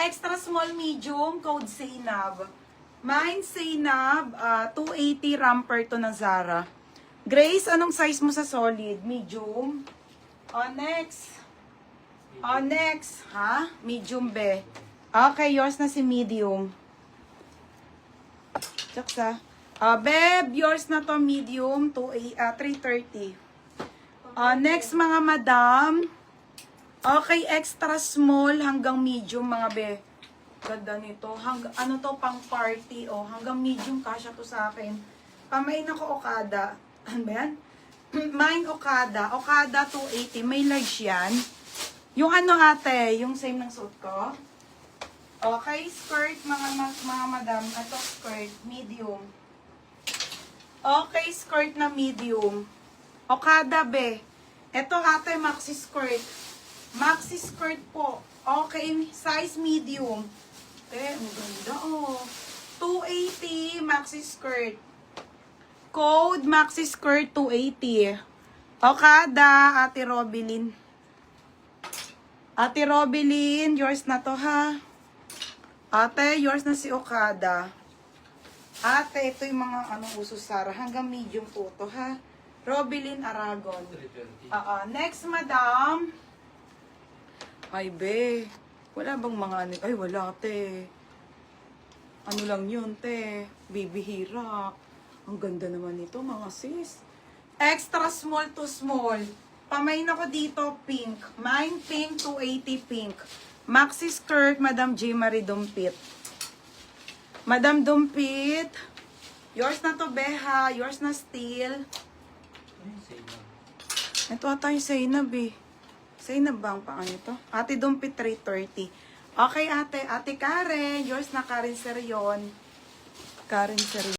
extra small medium, code Zainab. Mine Zainab, 280 ramper to ng Zara. Grace, anong size mo sa solid? Medium. Next. Next. Ha? Medium be. Okay, yours na si medium. Tsaksa. Beb, yours na to medium, 330. Next mga madam. Okay, extra small hanggang medium mga be. Ganda nito. Ano to, pang party. Hanggang medium kasya to sa akin. Pamain ako Okada. Ano ba yan? Mine Okada. Okada 280. May large yan. Yung ano ate, yung same ng suit ko. Okay, skirt mga madam. Ito skirt, medium. Okay, skirt na medium. Okada be. Ito ate, maxi skirt. Maxi skirt po. Okay, size medium. Ang ganda 280 maxi skirt. Code maxi skirt 280. Okada, Ate Robilin. Ate Robilin, yours na to ha. Ate, yours na si Okada. Ate, ito yung mga uso Sara. Hanggang medium po to ha. Robilin Aragon. Next, madam. Ay, be. Wala bang mga Ay, wala, te. Ano lang yun, te. Baby Hirak. Ang ganda naman nito, mga sis. Extra small to small. Pamain ako dito, pink. Mine pink, 280 pink. Maxi skirt, Madam J. Marie Dumpit. Madam Dumpit. Yours na to, Beha. Yours na steel. Ito ata yung Zainab eh. Zainab ba ang pang ito? Ate Dumpit 330. Okay ate. Ate Karen. Yours na Karen Serion. Karen Serion.